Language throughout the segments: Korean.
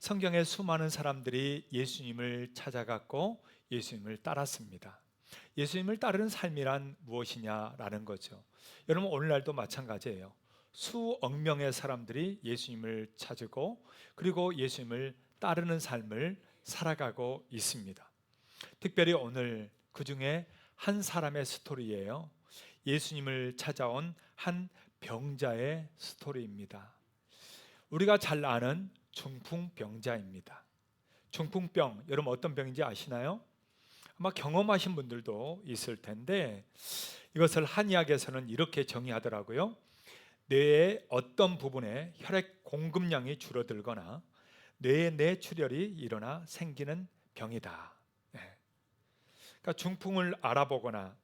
성경에 수많은 사람들이 예수님을 찾아갔고 예수님을 따랐습니다. 예수님을 따르는 삶이란 무엇이냐라는 거죠. 여러분, 오늘날도 마찬가지예요. 수억 명의 사람들이 예수님을 찾고 그리고 예수님을 따르는 삶을 살아가고 있습니다. 특별히 오늘 그 중에 한 사람의 스토리예요. 예수님을 찾아온 한 병자의 스토리입니다. 우리가 잘 아는 중풍병자입니다. 중풍병, 여러분 어떤 병인지 아시나요? 아마 경험하신 분들도 있을 텐데 이것을 한의학에서는 이렇게 정의하더라고요. 뇌의 어떤 부분에 혈액 공급량이 줄어들거나 뇌의 뇌출혈이 일어나 생기는 병이다. 그러니까 중풍을 알아보거나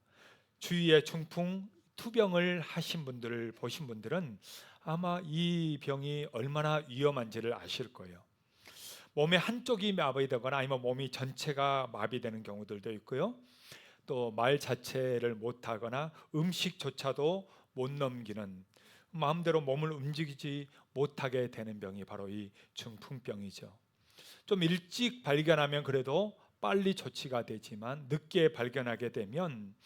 주위에 중풍 투병을 하신 분들을 보신 분들은 아마 이 병이 얼마나 위험한지를 아실 거예요. 몸의 한쪽이 마비되거나 아니면 몸이 전체가 마비되는 경우들도 있고요. 또 말 자체를 못하거나 음식조차도 못 넘기는, 마음대로 몸을 움직이지 못하게 되는 병이 바로 이 중풍병이죠. 좀 일찍 발견하면 그래도 빨리 조치가 되지만 늦게 발견하게 되면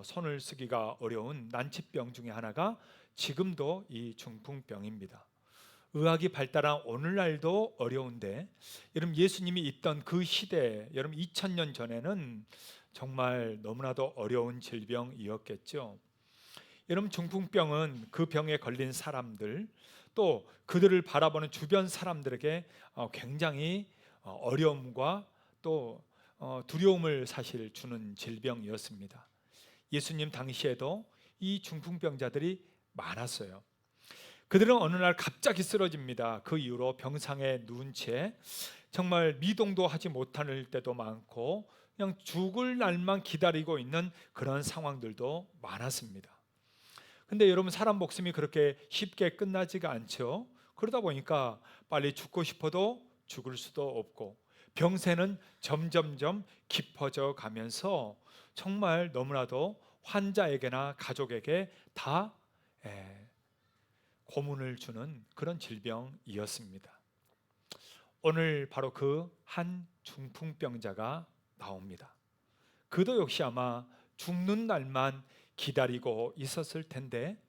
손을 쓰기가 어려운 난치병 중에 하나가 지금도 이 중풍병입니다. 의학이 발달한 오늘날도 어려운데 여러분, 예수님이 있던 그 시대, 여러분 2000년 전에는 정말 너무나도 어려운 질병이었겠죠. 여러분, 중풍병은 그 병에 걸린 사람들 또 그들을 바라보는 주변 사람들에게 굉장히 어려움과 또 두려움을 사실 주는 질병이었습니다. 예수님 당시에도 이 중풍병자들이 많았어요. 그들은 어느 날 갑자기 쓰러집니다. 그 이후로 병상에 누운 채 정말 미동도 하지 못할 때도 많고 그냥 죽을 날만 기다리고 있는 그런 상황들도 많았습니다. 근데 여러분, 사람 목숨이 그렇게 쉽게 끝나지가 않죠. 그러다 보니까 빨리 죽고 싶어도 죽을 수도 없고 병세는 점점점 깊어져 가면서 정말 너무나도 환자에게나 가족에게 다 고문을 주는 그런 질병이었습니다. 오늘 바로 그 한 중풍병자가 나옵니다. 그도 역시 아마 죽는 날만 기다리고 있었을 텐데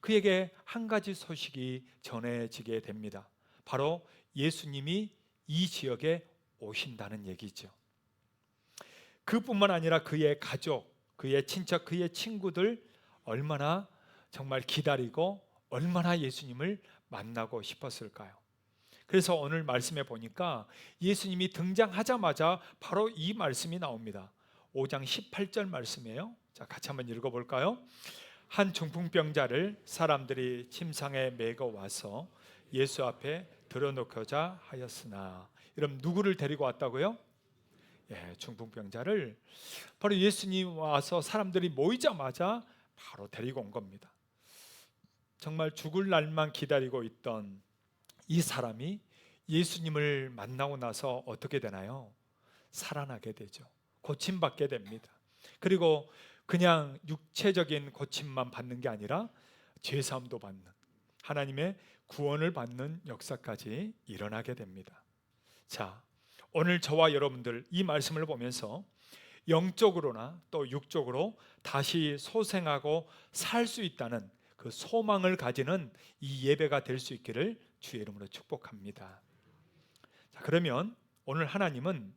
그에게 한 가지 소식이 전해지게 됩니다. 바로 예수님이 이 지역에 오신다는 얘기죠. 그뿐만 아니라 그의 가족, 그의 친척, 그의 친구들 얼마나 정말 기다리고 얼마나 예수님을 만나고 싶었을까요? 그래서 오늘 말씀에 보니까 예수님이 등장하자마자 바로 이 말씀이 나옵니다. 5장 18절 말씀이에요. 자, 같이 한번 읽어볼까요? 한 중풍병자를 사람들이 침상에 메고 와서 예수 앞에 들어놓고자 하였으나, 여러분 누구를 데리고 왔다고요? 중풍병자를 바로 예수님 와서 사람들이 모이자마자 바로 데리고 온 겁니다. 정말 죽을 날만 기다리고 있던 이 사람이 예수님을 만나고 나서 어떻게 되나요? 살아나게 되죠. 고침받게 됩니다. 그리고 그냥 육체적인 고침만 받는 게 아니라 죄사함도 받는, 하나님의 구원을 받는 역사까지 일어나게 됩니다. 자, 오늘 저와 여러분들 이 말씀을 보면서 영적으로나 또 육적으로 다시 소생하고 살 수 있다는 그 소망을 가지는 이 예배가 될 수 있기를 주의 이름으로 축복합니다. 자, 그러면 오늘 하나님은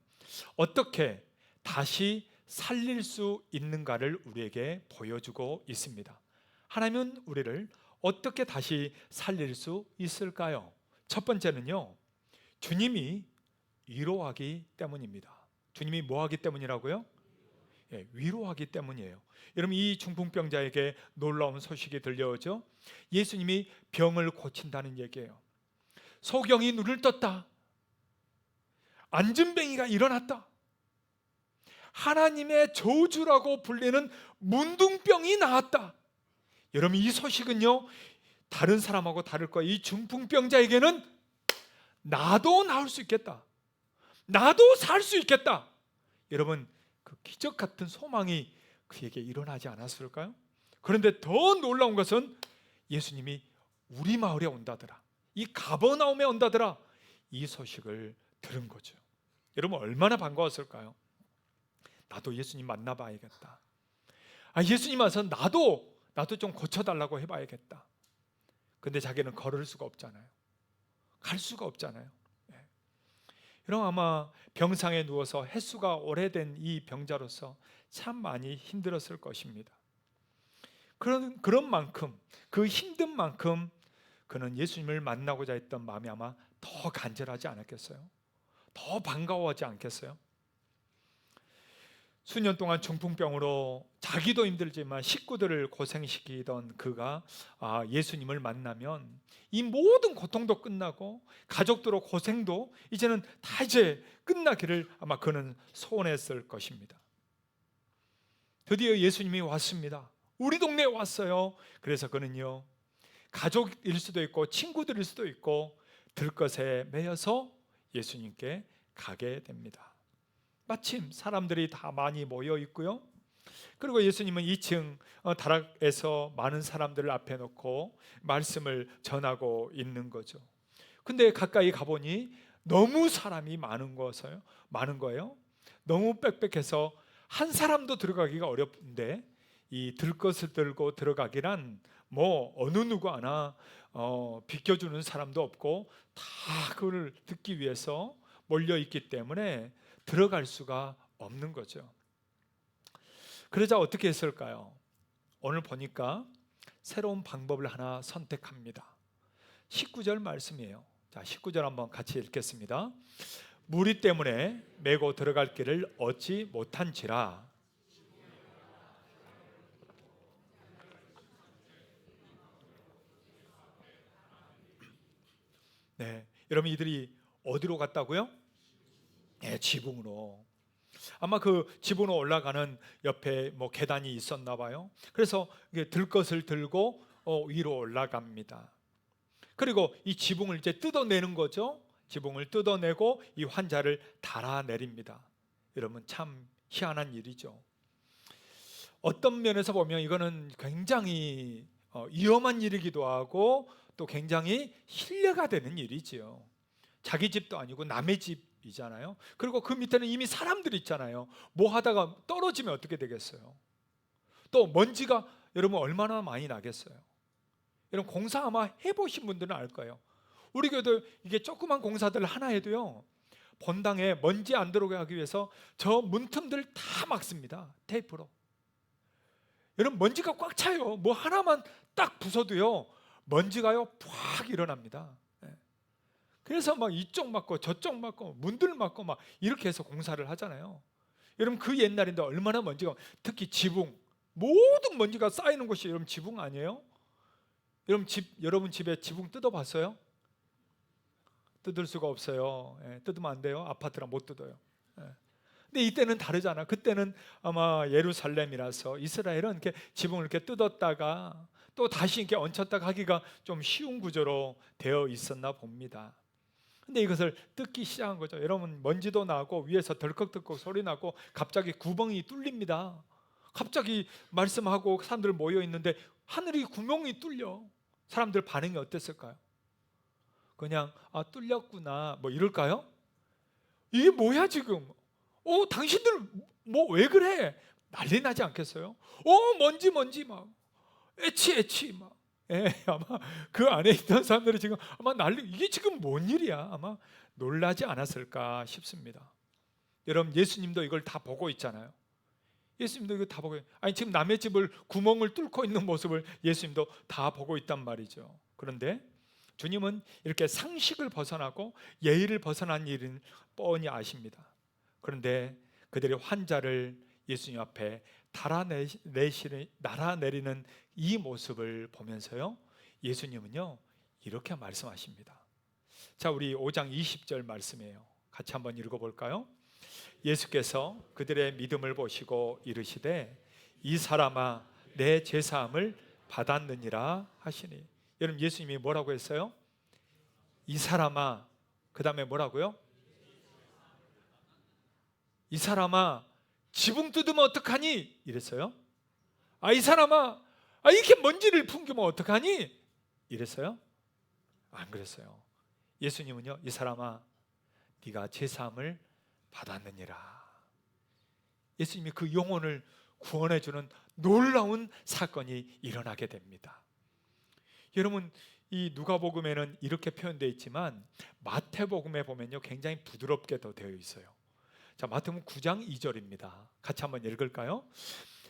어떻게 다시 살릴 수 있는가를 우리에게 보여주고 있습니다. 하나님은 우리를 어떻게 다시 살릴 수 있을까요? 첫 번째는요, 주님이 위로하기 때문입니다. 주님이 뭐 하기 때문이라고요? 위로하기 때문이에요. 여러분, 이 중풍병자에게 놀라운 소식이 들려오죠. 예수님이 병을 고친다는 얘기예요. 소경이 눈을 떴다. 안진뱅이가 일어났다. 하나님의 저주라고 불리는 문둥병이 나았다. 여러분, 이 소식은요, 다른 사람하고 다를 거예요. 이 중풍병자에게는 나도 나을 수 있겠다, 나도 살 수 있겠다, 여러분, 그 기적 같은 소망이 그에게 일어나지 않았을까요? 그런데 더 놀라운 것은 예수님이 우리 마을에 온다더라, 이 가버나움에 온다더라, 이 소식을 들은 거죠. 여러분 얼마나 반가웠을까요? 나도 예수님 만나봐야겠다. 예수님 와서 나도 좀 고쳐달라고 해봐야겠다. 근데 자기는 걸을 수가 없잖아요. 갈 수가 없잖아요. 여러분 아마 병상에 누워서 횟수가 오래된 이 병자로서 참 많이 힘들었을 것입니다. 그런 만큼, 그 힘든 만큼 그는 예수님을 만나고자 했던 마음이 아마 더 간절하지 않았겠어요? 더 반가워하지 않겠어요? 수년 동안 중풍병으로 자기도 힘들지만 식구들을 고생시키던 그가 예수님을 만나면 이 모든 고통도 끝나고 가족들의 고생도 이제는 다 이제 끝나기를 아마 그는 소원했을 것입니다. 드디어 예수님이 왔습니다. 우리 동네에 왔어요. 그래서 그는요, 가족일 수도 있고 친구들일 수도 있고 들것에 매여서 예수님께 가게 됩니다. 마침 사람들이 다 많이 모여 있고요. 그리고 예수님은 2층 다락에서 많은 사람들을 앞에 놓고 말씀을 전하고 있는 거죠. 근데 가까이 가보니 너무 사람이 많은 거예요. 너무 빽빽해서 한 사람도 들어가기가 어렵은데 이 들것을 들고 들어가기란 어느 누구 하나 비켜주는 사람도 없고 다 그걸 듣기 위해서 몰려 있기 때문에 들어갈 수가 없는 거죠. 그러자 어떻게 했을까요? 오늘 보니까 새로운 방법을 하나 선택합니다. 19절 말씀이에요. 자, 19절 한번 같이 읽겠습니다. 무리 때문에 메고 들어갈 길을 얻지 못한지라. 네, 여러분 이들이 어디로 갔다고요? 네, 지붕으로. 아마 그 지붕으로 올라가는 옆에 계단이 있었나 봐요. 그래서 들것을 들고 위로 올라갑니다. 그리고 이 지붕을 이제 뜯어내는 거죠. 지붕을 뜯어내고 이 환자를 달아내립니다. 여러분 참 희한한 일이죠. 어떤 면에서 보면 이거는 굉장히 위험한 일이기도 하고 또 굉장히 신뢰가 되는 일이지요. 자기 집도 아니고 남의 집이잖아요. 그리고 그 밑에는 이미 사람들이 있잖아요. 뭐 하다가 떨어지면 어떻게 되겠어요? 또 먼지가 여러분 얼마나 많이 나겠어요? 여러분 공사 아마 해보신 분들은 알 거예요. 우리 교회도 이게 조그만 공사들 하나 해도요, 본당에 먼지 안 들어오게 하기 위해서 저 문틈들 다 막습니다. 테이프로. 여러분 먼지가 꽉 차요. 뭐 하나만 딱 부숴도요 먼지가요 팍 일어납니다. 그래서 막 이쪽 막고 저쪽 막고 문들 막고 막 이렇게 해서 공사를 하잖아요. 여러분 그 옛날인데 얼마나 먼지가, 특히 지붕, 모든 먼지가 쌓이는 곳이 여러분 지붕 아니에요? 여러분 집에 지붕 뜯어봤어요? 뜯을 수가 없어요. 뜯으면 안 돼요. 아파트랑 못 뜯어요. 근데 이때는 다르잖아. 그때는 아마 예루살렘이라서 이스라엘은 이렇게 지붕을 이렇게 뜯었다가 또 다시 이렇게 얹혔다가 하기가 좀 쉬운 구조로 되어 있었나 봅니다. 근데 이것을 뜯기 시작한 거죠. 여러분 먼지도 나고 위에서 덜컥덜컥 소리 나고 갑자기 구멍이 뚫립니다. 갑자기 말씀하고 사람들 모여 있는데 하늘이 구멍이 뚫려. 사람들 반응이 어땠을까요? 그냥 뚫렸구나 뭐 이럴까요? 이게 뭐야 지금? 당신들 왜 그래? 난리 나지 않겠어요? 먼지 막 애치 막. 아마 그 안에 있던 사람들이 지금 아마 이게 지금 뭔 일이야? 아마 놀라지 않았을까 싶습니다. 여러분 예수님도 이걸 다 보고 있잖아요. 예수님도 이거 다 보고, 지금 남의 집을 구멍을 뚫고 있는 모습을 예수님도 다 보고 있단 말이죠. 그런데 주님은 이렇게 상식을 벗어나고 예의를 벗어난 일은 뻔히 아십니다. 그런데 그들의 환자를 예수님 앞에 날아내리는 이 모습을 보면서요, 예수님은요 이렇게 말씀하십니다. 자, 우리 5장 20절 말씀이에요. 같이 한번 읽어볼까요? 예수께서 그들의 믿음을 보시고 이르시되 이 사람아 내 죄사함을 받았느니라 하시니. 여러분 예수님이 뭐라고 했어요? 이 사람아, 그 다음에 뭐라고요? 이 사람아 지붕 뜯으면 어떡하니? 이랬어요. 이 사람아 이렇게 먼지를 풍기면 어떡하니? 이랬어요? 안 그랬어요. 예수님은요, 이 사람아, 네가 제사함을 받았느니라. 예수님이 그 영혼을 구원해 주는 놀라운 사건이 일어나게 됩니다. 여러분, 이 누가복음에는 이렇게 표현되어 있지만 마태복음에 보면요, 굉장히 부드럽게 더 되어 있어요. 자, 마태복음 9장 2절입니다. 같이 한번 읽을까요?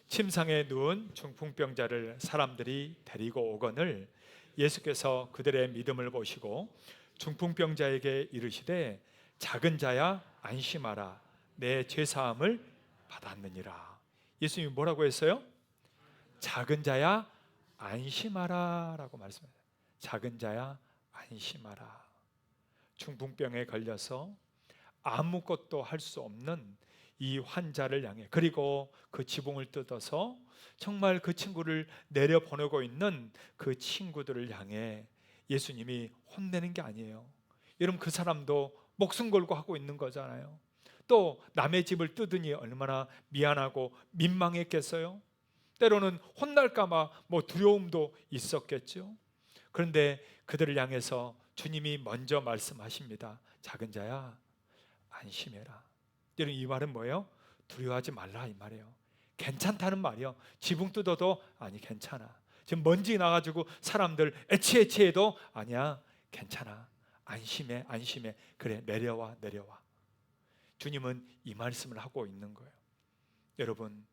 침상에 누운 중풍병자를 사람들이 데리고 오거늘 예수께서 그들의 믿음을 보시고 중풍병자에게 이르시되 작은 자야 안심하라, 내 죄사함을 받았느니라. 예수님이 뭐라고 했어요? 작은 자야 안심하라 라고 말씀하셨어요. 작은 자야 안심하라. 중풍병에 걸려서 아무것도 할 수 없는 이 환자를 향해, 그리고 그 지붕을 뜯어서 정말 그 친구를 내려보내고 있는 그 친구들을 향해 예수님이 혼내는 게 아니에요. 여러분, 그 사람도 목숨 걸고 하고 있는 거잖아요. 또 남의 집을 뜯으니 얼마나 미안하고 민망했겠어요. 때로는 혼날까 봐 두려움도 있었겠죠. 그런데 그들을 향해서 주님이 먼저 말씀하십니다. 작은 자야 안심해라. 여러분, 이 말은 뭐예요? 두려워하지 말라 이 말이에요. 괜찮다는 말이요. 지붕 뜯어도 아니 괜찮아. 지금 먼지 나가지고 사람들 애치애치해도 아니야 괜찮아. 안심해 안심해. 그래 내려와 내려와. 주님은 이 말씀을 하고 있는 거예요. 여러분,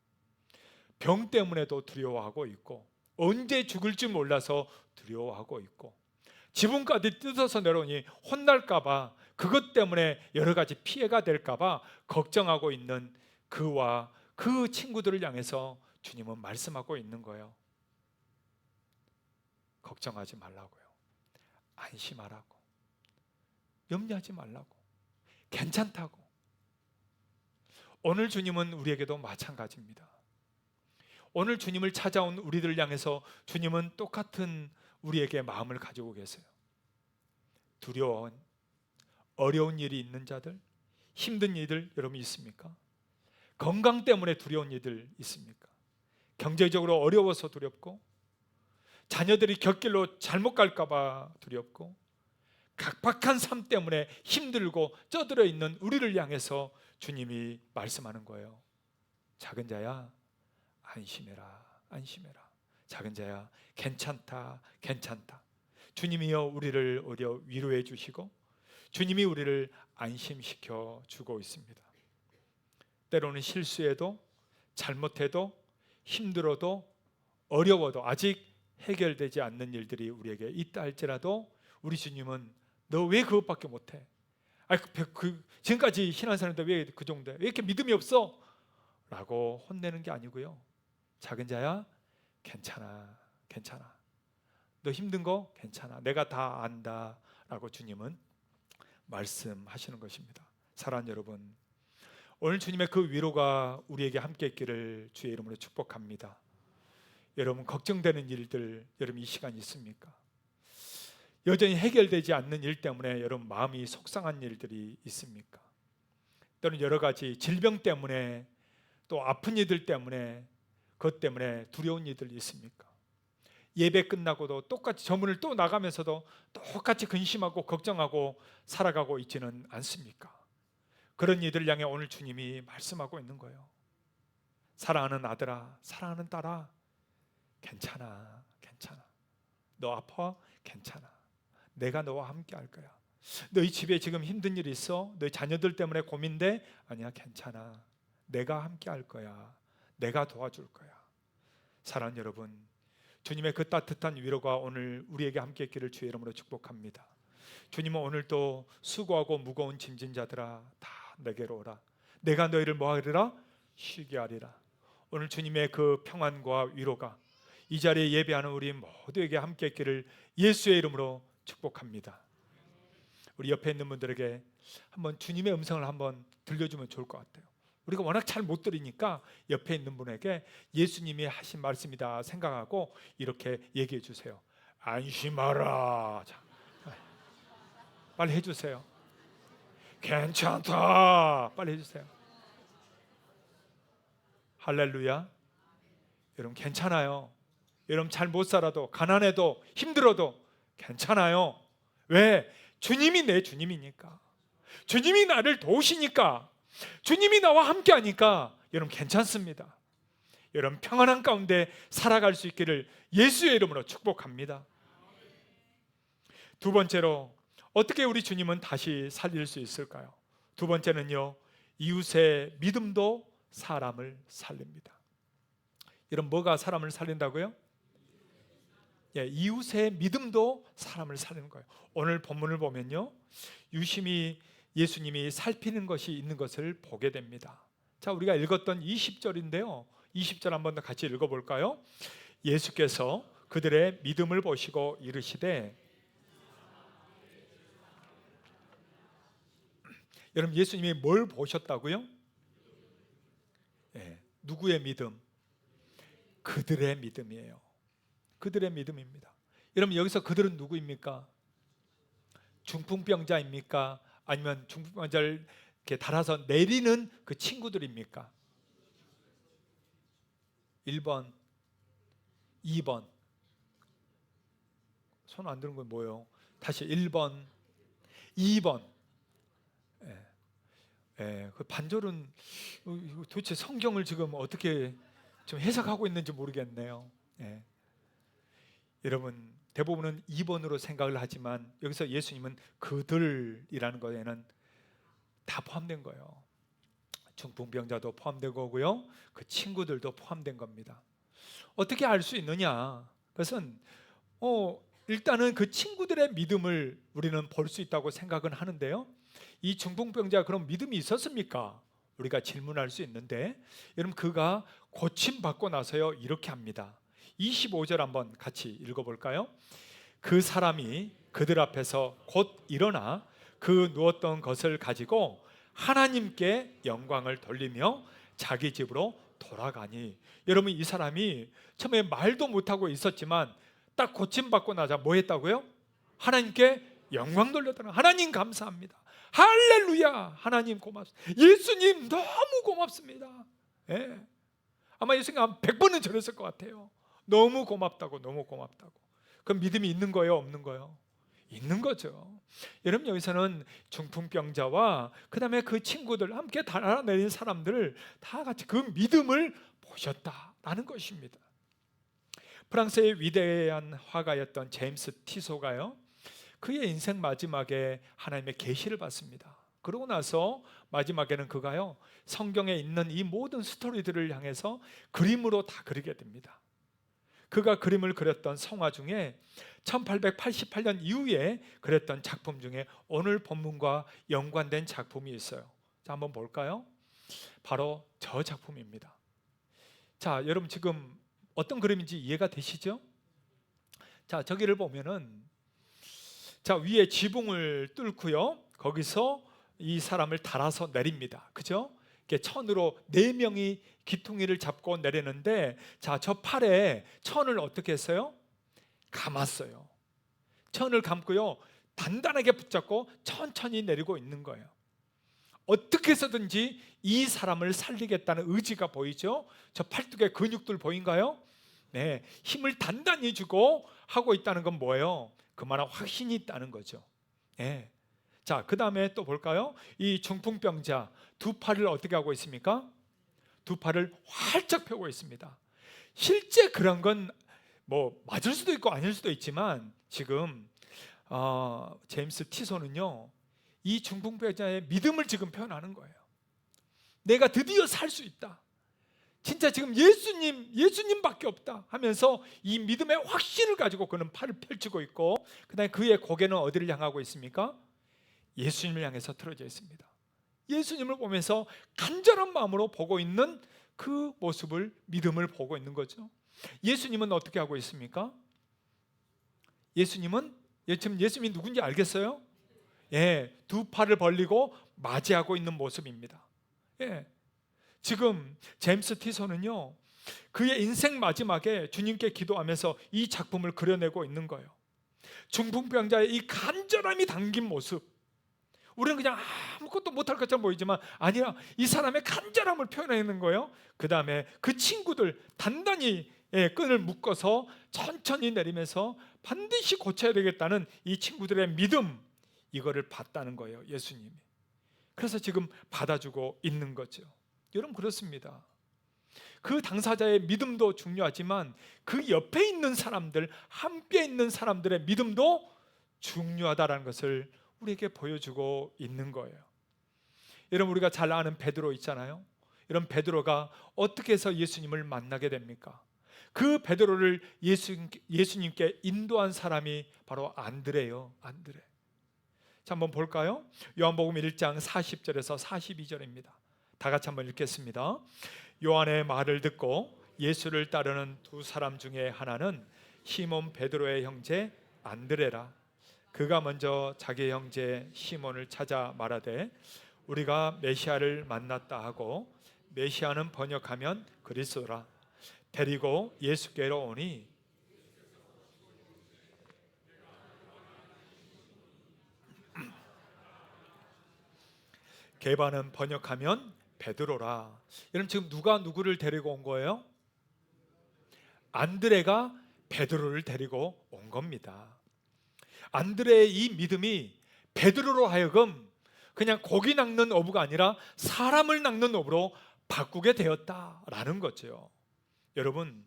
병 때문에도 두려워하고 있고, 언제 죽을지 몰라서 두려워하고 있고, 지붕까지 뜯어서 내려오니 혼날까 봐, 그것 때문에 여러 가지 피해가 될까 봐 걱정하고 있는 그와 그 친구들을 향해서 주님은 말씀하고 있는 거예요. 걱정하지 말라고요. 안심하라고. 염려하지 말라고. 괜찮다고. 오늘 주님은 우리에게도 마찬가지입니다. 오늘 주님을 찾아온 우리들을 향해서 주님은 똑같은 우리에게 마음을 가지고 계세요. 두려운, 어려운 일이 있는 자들, 힘든 일들 여러분 있습니까? 건강 때문에 두려운 일들 있습니까? 경제적으로 어려워서 두렵고, 자녀들이 곁길로 잘못 갈까 봐 두렵고, 각박한 삶 때문에 힘들고 쩌들어 있는 우리를 향해서 주님이 말씀하는 거예요. 작은 자야 안심해라 안심해라. 작은 자야 괜찮다 괜찮다. 주님이여 우리를 오히려 위로해 주시고 주님이 우리를 안심시켜 주고 있습니다. 때로는 실수해도, 잘못해도, 힘들어도, 어려워도, 아직 해결되지 않는 일들이 우리에게 있다 할지라도 우리 주님은 너 왜 그것밖에 못해? 지금까지 신앙생활인데 왜 그 정도야? 왜 이렇게 믿음이 없어? 라고 혼내는 게 아니고요. 작은 자야 괜찮아 괜찮아. 너 힘든 거 괜찮아. 내가 다 안다 라고 주님은 말씀하시는 것입니다. 사랑하는 여러분, 오늘 주님의 그 위로가 우리에게 함께 있기를 주의 이름으로 축복합니다. 여러분, 걱정되는 일들 여러분 이 시간 있습니까? 여전히 해결되지 않는 일 때문에 여러분 마음이 속상한 일들이 있습니까? 또는 여러 가지 질병 때문에, 또 아픈 이들 때문에, 그것 때문에 두려운 이들이 있습니까? 예배 끝나고도 똑같이 저문을 또 나가면서도 똑같이 근심하고 걱정하고 살아가고 있지는 않습니까? 그런 이들을 향해 오늘 주님이 말씀하고 있는 거예요. 사랑하는 아들아, 사랑하는 딸아, 괜찮아 괜찮아. 너 아파? 괜찮아. 내가 너와 함께 할 거야. 너희 집에 지금 힘든 일 있어? 너희 자녀들 때문에 고민돼? 아니야 괜찮아. 내가 함께 할 거야. 내가 도와줄 거야. 사랑하는 여러분, 주님의 그 따뜻한 위로가 오늘 우리에게 함께 있기를 주의 이름으로 축복합니다. 주님은 오늘도 수고하고 무거운 짐진 자들아 다 내게로 오라. 내가 너희를 뭐하리라? 쉬게 하리라. 오늘 주님의 그 평안과 위로가 이 자리에 예배하는 우리 모두에게 함께 있기를 예수의 이름으로 축복합니다. 우리 옆에 있는 분들에게 한번 주님의 음성을 한번 들려주면 좋을 것 같아요. 우리가 워낙 잘 못 들으니까 옆에 있는 분에게 예수님이 하신 말씀이다 생각하고 이렇게 얘기해 주세요. 안심하라. 자, 빨리 해주세요. 괜찮다. 빨리 해주세요. 할렐루야. 여러분 괜찮아요. 여러분 잘 못 살아도, 가난해도, 힘들어도 괜찮아요. 왜? 주님이 내 주님이니까, 주님이 나를 도우시니까, 주님이 나와 함께 하니까 여러분 괜찮습니다. 여러분 평안한 가운데 살아갈 수 있기를 예수의 이름으로 축복합니다. 두 번째로 어떻게 우리 주님은 다시 살릴 수 있을까요? 두 번째는요, 이웃의 믿음도 사람을 살립니다. 여러분 뭐가 사람을 살린다고요? 이웃의 믿음도 사람을 살리는 거예요. 오늘 본문을 보면요, 유심히 예수님이 살피는 것이 있는 것을 보게 됩니다. 자, 우리가 읽었던 20절인데요 20절 한번 더 같이 읽어볼까요? 예수께서 그들의 믿음을 보시고 이르시되, 여러분 예수님이 뭘 보셨다고요? 누구의 믿음? 그들의 믿음이에요. 그들의 믿음입니다. 여러분 여기서 그들은 누구입니까? 중풍병자입니까? 아니면 중풍병자를 이렇게 달아서 내리는 그 친구들입니까? 1번, 2번. 손 안 드는 건 뭐예요? 다시 1번, 2번. 그 반절은 도대체 성경을 지금 어떻게 좀 해석하고 있는지 모르겠네요. 여러분 대부분은 2번으로 생각을 하지만 여기서 예수님은 그들이라는 것에는 다 포함된 거예요. 중풍병자도 포함된 거고요, 그 친구들도 포함된 겁니다. 어떻게 알 수 있느냐? 그것은 일단은 그 친구들의 믿음을 우리는 볼 수 있다고 생각은 하는데요, 이 중풍병자가 그런 믿음이 있었습니까? 우리가 질문할 수 있는데, 여러분 그가 고침받고 나서요 이렇게 합니다. 25절 한번 같이 읽어볼까요? 그 사람이 그들 앞에서 곧 일어나 그 누웠던 것을 가지고 하나님께 영광을 돌리며 자기 집으로 돌아가니, 여러분 이 사람이 처음에 말도 못하고 있었지만 딱 고침받고 나자 뭐 했다고요? 하나님께 영광 돌렸다는, 하나님 감사합니다, 할렐루야, 하나님 고맙습니다, 예수님 너무 고맙습니다. 아마 예수님 한 100번은 저랬을 것 같아요. 너무 고맙다고, 너무 고맙다고. 그럼 믿음이 있는 거예요, 없는 거예요? 있는 거죠. 여러분 여기서는 중풍병자와 그 다음에 그 친구들 함께 달아내린 사람들을 다 같이 그 믿음을 보셨다라는 것입니다. 프랑스의 위대한 화가였던 제임스 티소가요, 그의 인생 마지막에 하나님의 계시를 받습니다. 그러고 나서 마지막에는 그가요 성경에 있는 이 모든 스토리들을 향해서 그림으로 다 그리게 됩니다. 그가 그림을 그렸던 성화 중에 1888년 이후에 그렸던 작품 중에 오늘 본문과 연관된 작품이 있어요. 자, 한번 볼까요? 바로 저 작품입니다. 자, 여러분 지금 어떤 그림인지 이해가 되시죠? 자, 저기를 보면은, 자, 위에 지붕을 뚫고요 거기서 이 사람을 달아서 내립니다. 그죠? 이렇게 천으로 4명이 귀퉁이를 잡고 내리는데, 자, 저 팔에 천을 어떻게 했어요? 감았어요. 천을 감고요 단단하게 붙잡고 천천히 내리고 있는 거예요. 어떻게 해서든지 이 사람을 살리겠다는 의지가 보이죠? 저 팔뚝의 근육들 보인가요? 네, 힘을 단단히 주고 하고 있다는 건 뭐예요? 그만한 확신이 있다는 거죠. 네. 자, 그 다음에 또 볼까요? 이 중풍병자 두 팔을 어떻게 하고 있습니까? 두 팔을 활짝 펴고 있습니다. 실제 그런 건 뭐 맞을 수도 있고 아닐 수도 있지만, 지금 제임스 티소는요 이 중풍병자의 믿음을 지금 표현하는 거예요. 내가 드디어 살 수 있다, 진짜 지금 예수님밖에 없다 하면서 이 믿음의 확신을 가지고 그는 팔을 펼치고 있고, 그 다음에 그의 고개는 어디를 향하고 있습니까? 예수님을 향해서 틀어져 있습니다. 예수님을 보면서 간절한 마음으로 보고 있는 그 모습을, 믿음을 보고 있는 거죠. 예수님은 어떻게 하고 있습니까? 예수님은 지금 예수님이 누군지 알겠어요? 두 팔을 벌리고 맞이하고 있는 모습입니다. 지금 제임스 티소는요 그의 인생 마지막에 주님께 기도하면서 이 작품을 그려내고 있는 거예요. 중풍병자의 이 간절함이 담긴 모습, 우리는 그냥 아무것도 못할 것처럼 보이지만 아니라 이 사람의 간절함을 표현하는 거예요. 그 다음에 그 친구들 단단히 끈을 묶어서 천천히 내리면서 반드시 고쳐야 되겠다는 이 친구들의 믿음, 이거를 봤다는 거예요, 예수님이. 그래서 지금 받아주고 있는 거죠. 여러분, 그렇습니다. 그 당사자의 믿음도 중요하지만 그 옆에 있는 사람들, 함께 있는 사람들의 믿음도 중요하다는 것을 우리에게 보여주고 있는 거예요. 여러분, 우리가 잘 아는 베드로 있잖아요. 이런 베드로가 어떻게 해서 예수님을 만나게 됩니까? 그 베드로를 예수님께 인도한 사람이 바로 안드레예요. 안드레. 자, 한번 볼까요? 요한복음 1장 40절에서 42절입니다. 다 같이 한번 읽겠습니다. 요한의 말을 듣고 예수를 따르는 두 사람 중에 하나는 시몬 베드로의 형제 안드레라. 그가 먼저 자기 형제 시몬을 찾아 말하되 우리가 메시아를 만났다 하고, 메시아는 번역하면 그리스도라. 데리고 예수께로 오니 개바는 번역하면 베드로라. 여러분, 지금 누가 누구를 데리고 온 거예요? 안드레가 베드로를 데리고 온 겁니다. 안드레의 이 믿음이 베드로로 하여금 그냥 고기 낚는 어부가 아니라 사람을 낚는 어부로 바꾸게 되었다라는 거죠. 여러분,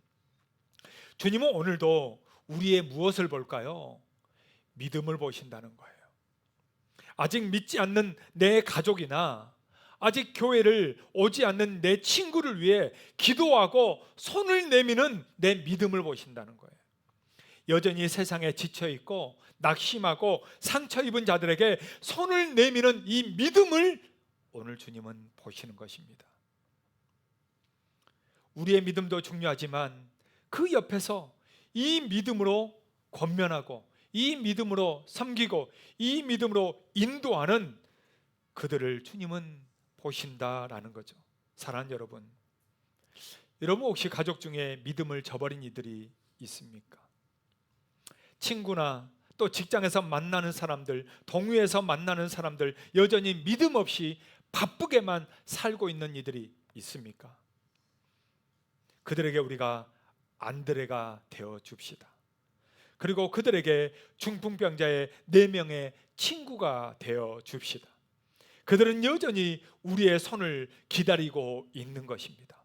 주님은 오늘도 우리의 무엇을 볼까요? 믿음을 보신다는 거예요. 아직 믿지 않는 내 가족이나 아직 교회를 오지 않는 내 친구를 위해 기도하고 손을 내미는 내 믿음을 보신다는 거예요. 여전히 세상에 지쳐있고 낙심하고 상처 입은 자들에게 손을 내미는 이 믿음을 오늘 주님은 보시는 것입니다. 우리의 믿음도 중요하지만 그 옆에서 이 믿음으로 권면하고 이 믿음으로 섬기고 이 믿음으로 인도하는 그들을 주님은 보신다라는 거죠. 사랑하는 여러분, 여러분 혹시 가족 중에 믿음을 저버린 이들이 있습니까? 친구나 또 직장에서 만나는 사람들, 동호회에서 만나는 사람들, 여전히 믿음 없이 바쁘게만 살고 있는 이들이 있습니까? 그들에게 우리가 안드레가 되어 줍시다. 그리고 그들에게 중풍병자의 4명의 친구가 되어 줍시다. 그들은 여전히 우리의 손을 기다리고 있는 것입니다.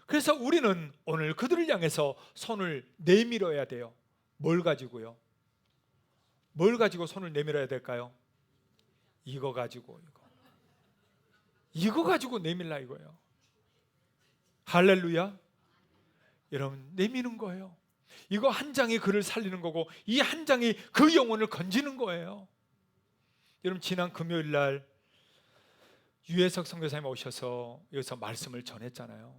그래서 우리는 오늘 그들을 향해서 손을 내밀어야 돼요. 뭘 가지고요? 뭘 가지고 손을 내밀어야 될까요? 이거 가지고, 이거 가지고 내밀라 이거예요. 할렐루야. 여러분, 내미는 거예요. 이거 한 장이 그를 살리는 거고 이 한 장이 그 영혼을 건지는 거예요. 여러분, 지난 금요일 날 유해석 선교사님 오셔서 여기서 말씀을 전했잖아요.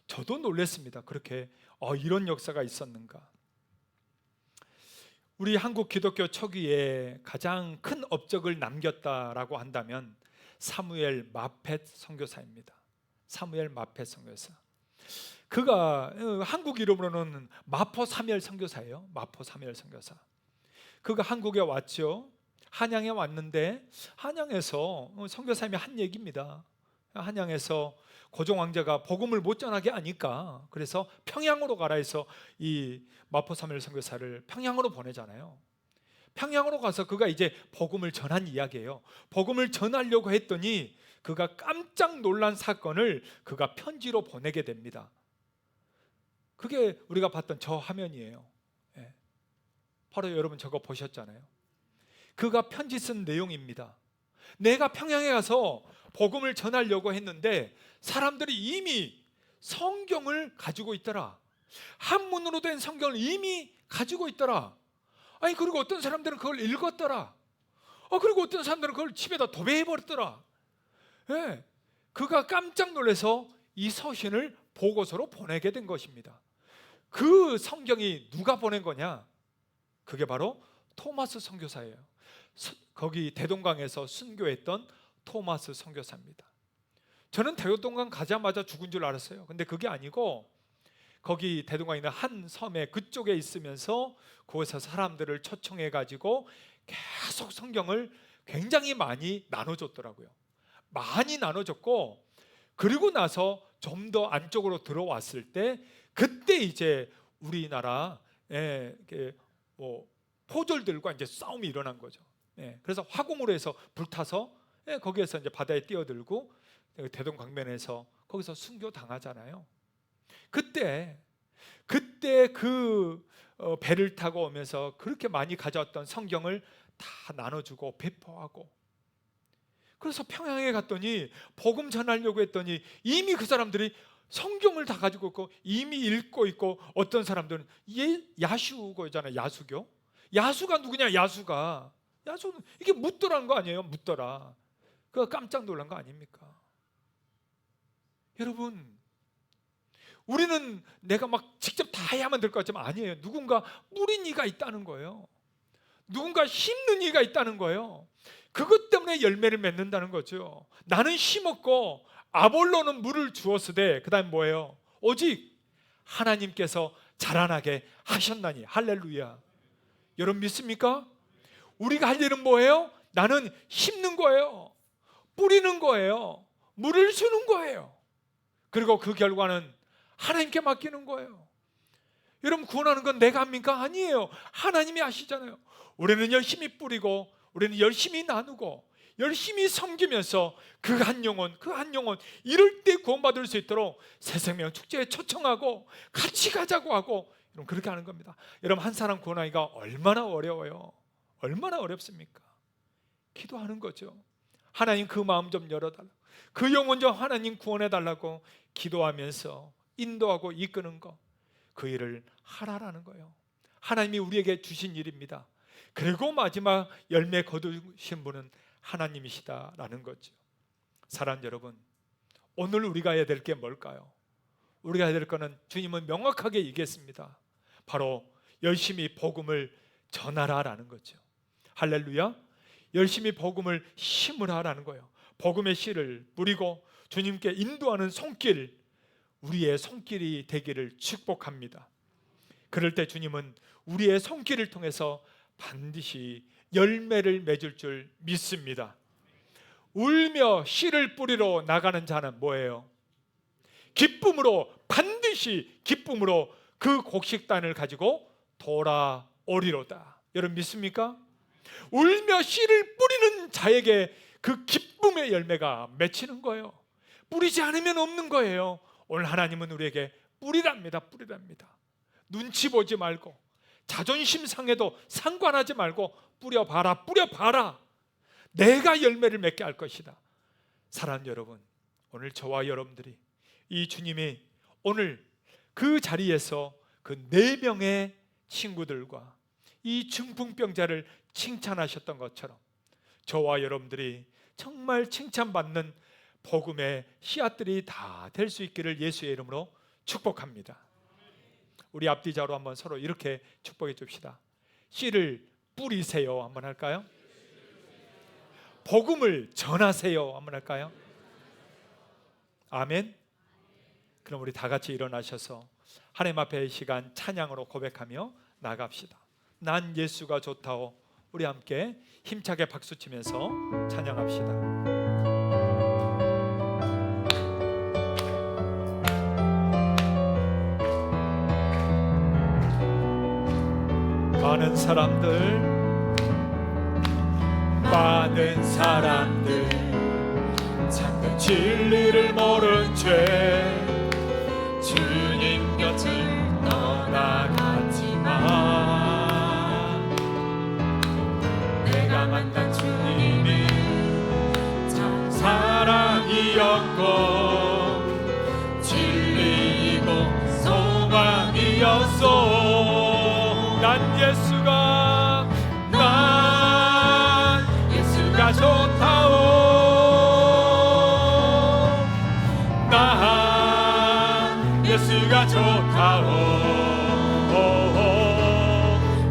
저도 놀랐습니다. 그렇게 이런 역사가 있었는가. 우리 한국 기독교 초기에 가장 큰 업적을 남겼다라고 한다면 사무엘 마펫 선교사입니다. 사무엘 마펫 선교사. 그가 한국 이름으로는 마포 사무엘 선교사예요. 마포 사무엘 선교사. 그가 한국에 왔죠. 한양에 왔는데 한양에서 선교사님이 한 얘기입니다. 한양에서 고종 황제가 복음을 못 전하게 하니까 그래서 평양으로 가라 해서 이 마포 사무엘 선교사를 평양으로 보내잖아요. 평양으로 가서 그가 이제 복음을 전한 이야기예요. 복음을 전하려고 했더니 그가 깜짝 놀란 사건을 그가 편지로 보내게 됩니다. 그게 우리가 봤던 저 화면이에요. 바로 여러분 저거 보셨잖아요. 그가 편지 쓴 내용입니다. 내가 평양에 가서 복음을 전하려고 했는데 사람들이 이미 성경을 가지고 있더라. 한문으로 된 성경을 이미 가지고 있더라. 아니, 그리고 어떤 사람들은 그걸 읽었더라. 그리고 어떤 사람들은 그걸 집에다 도배해버렸더라. 그가 깜짝 놀라서 이 서신을 보고서로 보내게 된 것입니다. 그 성경이 누가 보낸 거냐? 그게 바로 토마스 선교사예요. 거기 대동강에서 순교했던 토마스 선교사입니다. 저는 대동강 가자마자 죽은 줄 알았어요. 근데 그게 아니고 거기 대동강에 있는 한 섬에 그쪽에 있으면서 그곳에서 사람들을 초청해 가지고 계속 성경을 굉장히 많이 나눠줬더라고요. 많이 나눠줬고, 그리고 나서 좀 더 안쪽으로 들어왔을 때 그때 이제 우리나라 포졸들과 이제 싸움이 일어난 거죠. 그래서 화공으로 해서 불타서 거기에서 이제 바다에 뛰어들고 대동강변에서 거기서 순교 당하잖아요. 그때 그 배를 타고 오면서 그렇게 많이 가져왔던 성경을 다 나눠주고 배포하고, 그래서 평양에 갔더니 복음 전하려고 했더니 이미 그 사람들이 성경을 다 가지고 있고 이미 읽고 있고, 어떤 사람들은 야수고잖아요. 야수교. 야수가 누구냐? 야수는 이게 묻더라는 거 아니에요? 묻더라. 그거 깜짝 놀란 거 아닙니까? 여러분, 우리는 내가 막 직접 다 해야만 될 것 같지만 아니에요. 누군가 뿌린 이가 있다는 거예요. 누군가 심는 이가 있다는 거예요. 그것 때문에 열매를 맺는다는 거죠. 나는 심었고 아볼로는 물을 주었으되, 그 다음 뭐예요? 오직 하나님께서 자라나게 하셨나니. 할렐루야. 여러분 믿습니까? 우리가 할 일은 뭐예요? 나는 심는 거예요. 뿌리는 거예요. 물을 주는 거예요. 그리고 그 결과는 하나님께 맡기는 거예요. 여러분, 구원하는 건 내가 합니까? 아니에요. 하나님이 하시잖아요. 우리는 열심히 뿌리고, 우리는 열심히 나누고, 열심히 섬기면서 그 한 영혼 이럴 때 구원받을 수 있도록 새생명 축제에 초청하고 같이 가자고 하고, 여러분 그렇게 하는 겁니다. 여러분, 한 사람 구원하기가 얼마나 어려워요. 얼마나 어렵습니까? 기도하는 거죠. 하나님 그 마음 좀 열어달라고, 그 영혼 좀 하나님 구원해달라고 기도하면서 인도하고 이끄는 것, 그 일을 하라라는 거예요. 하나님이 우리에게 주신 일입니다. 그리고 마지막 열매 거두신 분은 하나님이시다라는 거죠. 사랑하는 여러분, 오늘 우리가 해야 될 게 뭘까요? 우리가 해야 될 거는 주님은 명확하게 얘기했습니다. 바로 열심히 복음을 전하라라는 거죠. 할렐루야. 열심히 복음을 심으라라는 거예요. 복음의 씨를 뿌리고 주님께 인도하는 손길, 우리의 손길이 되기를 축복합니다. 그럴 때 주님은 우리의 손길을 통해서 반드시 열매를 맺을 줄 믿습니다. 울며 씨를 뿌리러 나가는 자는 뭐예요? 기쁨으로, 반드시 기쁨으로 그 곡식단을 가지고 돌아오리로다. 여러분 믿습니까? 울며 씨를 뿌리는 자에게 그 기쁨의 열매가 맺히는 거예요. 뿌리지 않으면 없는 거예요. 오늘 하나님은 우리에게 뿌리랍니다. 눈치 보지 말고, 자존심 상해도 상관하지 말고 뿌려봐라. 내가 열매를 맺게 할 것이다. 사랑하는 여러분, 오늘 저와 여러분들이 이 주님이 오늘 그 자리에서 그 4명의 친구들과 이 중풍병자를 칭찬하셨던 것처럼 저와 여러분들이 정말 칭찬받는 복음의 씨앗들이 다 될 수 있기를 예수의 이름으로 축복합니다. 우리 앞뒤자로 한번 서로 이렇게 축복해 줍시다. 씨를 뿌리세요. 한번 할까요? 복음을 전하세요. 한번 할까요? 아멘. 그럼 우리 다 같이 일어나셔서 하나님 앞에 시간 찬양으로 고백하며 나갑시다. 난 예수가 좋다오. 우리 함께 힘차게 박수치면서 찬양합시다. 많은 사람들 참된 진리를 모른 채 주님 곁을 떠나갔지만 내가 만난 주님이 참 사랑이었고 진리이고 소망이었소. 난 예수가 좋다오. 난 예수가 좋다오.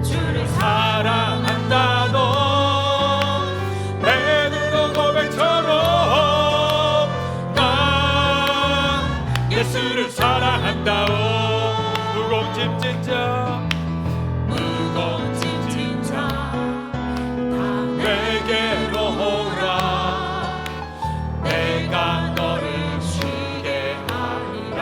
주를 사랑한다던 내 눈으로 고백처럼 난 예수를 사랑한다오. 무거운 짐진 자 다 내게로 오라. 내가 너를 쉬게 하리라.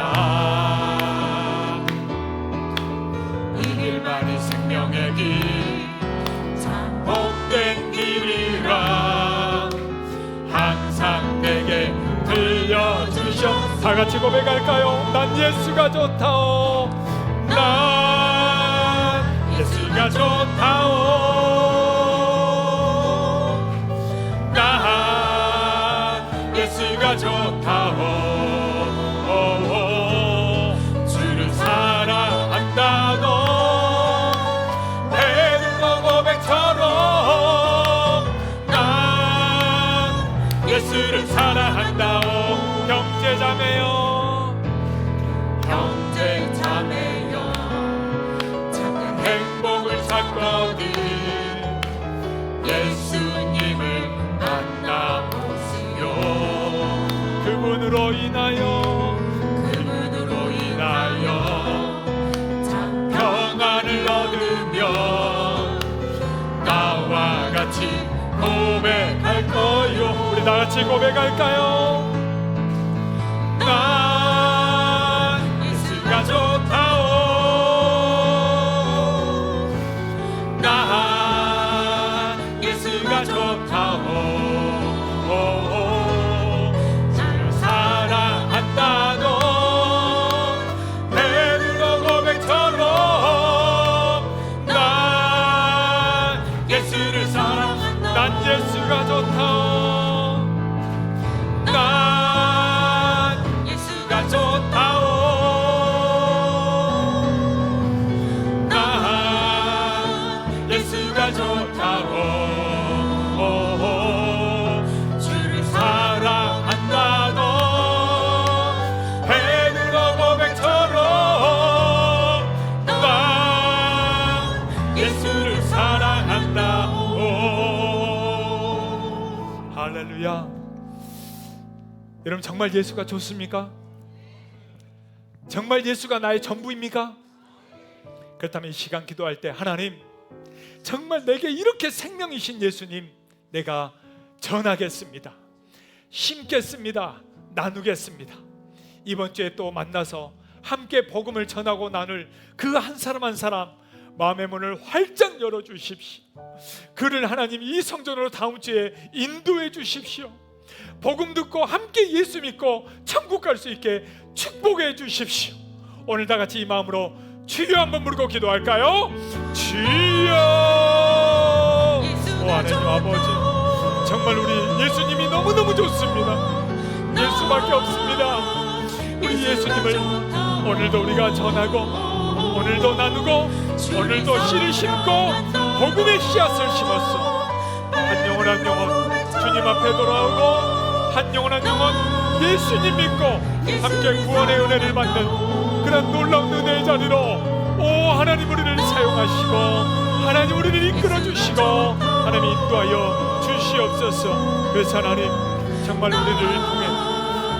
좋다오. 다 같이 고백할까요? 난 예수가 좋다오. 난 예수가 좋다오. 난 예수가 좋다오. 주를 사랑한다고 베드로 고백처럼 난 예수를 사랑한다오. 형제자매여, 형제자매여, 참된 행복을 찾거든 예수님을 만나보시오. 그분으로 인하여 참 평안을 얻으며 나와 같이 고백할 거요. 우리 다 같이 고백할까요? 난 예수가 좋다오. 난 예수가 좋다오. 주를 사랑한다고 베드로 고백처럼 난 예수를 사랑한다. 난 예수가 좋다오. 주를 사랑한다고 베드로 고백처럼 난 예수를 사랑한다고. 할렐루야. 여러분, 정말 예수가 좋습니까? 정말 예수가 나의 전부입니까? 그렇다면 이 시간 기도할 때, 하나님, 정말 내게 이렇게 생명이신 예수님 내가 전하겠습니다. 심겠습니다. 나누겠습니다. 이번 주에 또 만나서 함께 복음을 전하고 나눌 그 한 사람 한 사람 마음의 문을 활짝 열어주십시오. 그를 하나님 이 성전으로 다음 주에 인도해 주십시오. 복음 듣고 함께 예수 믿고 천국 갈 수 있게 축복해 주십시오. 오늘 다 같이 이 마음으로 주여 한번 부르고 기도할까요? 주여. 오 하나님 아버지, 정말 우리 예수님이 너무너무 좋습니다. 예수밖에 없습니다. 우리 예수님을 오늘도 우리가 전하고 오늘도 나누고 오늘도 씨를 심고 복음의 씨앗을 심었어. 한 영혼 한 영혼 주님 앞에 돌아오고 한 영혼 한 영혼 예수님 믿고 함께 구원의 은혜를 받는 그런 놀라운 은혜의 자리로 오 하나님 우리를 사용하시고 하나님 우리를 이끌어주시고 하나님 인도하여 주시옵소서. 그래서 하나님 정말 우리를 통해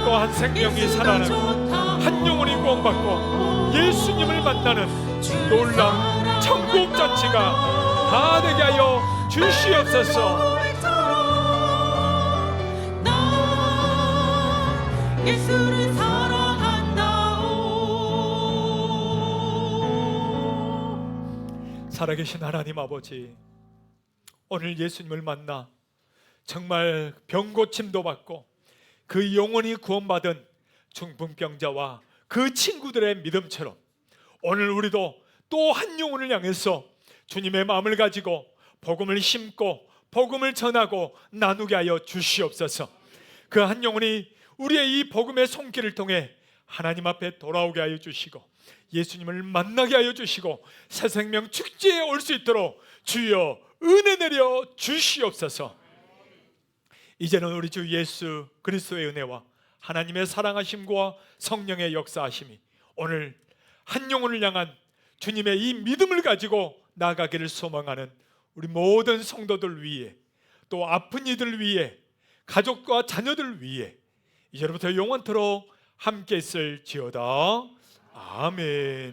또 한 생명이 살아나고 한 영혼이 구원받고 예수님을 만나는 놀라운 천국 잔치가 다 되게 하여 주시옵소서. 예수를 사랑한다오. 살아계신 하나님 아버지, 오늘 예수님을 만나 정말 병고침도 받고 그 영혼이 구원받은 중풍병자와 그 친구들의 믿음처럼 오늘 우리도 또 한 영혼을 향해서 주님의 마음을 가지고 복음을 심고 복음을 전하고 나누게 하여 주시옵소서. 그 한 영혼이 우리의 이 복음의 손길을 통해 하나님 앞에 돌아오게 하여 주시고 예수님을 만나게 하여 주시고 새 생명 축제에 올 수 있도록 주여 은혜 내려 주시옵소서. 이제는 우리 주 예수 그리스도의 은혜와 하나님의 사랑하심과 성령의 역사하심이 오늘 한 영혼을 향한 주님의 이 믿음을 가지고 나아가기를 소망하는 우리 모든 성도들 위해 또 아픈 이들 위해 가족과 자녀들 위해 이제부터 영원토록 함께 있을지어다. 아멘.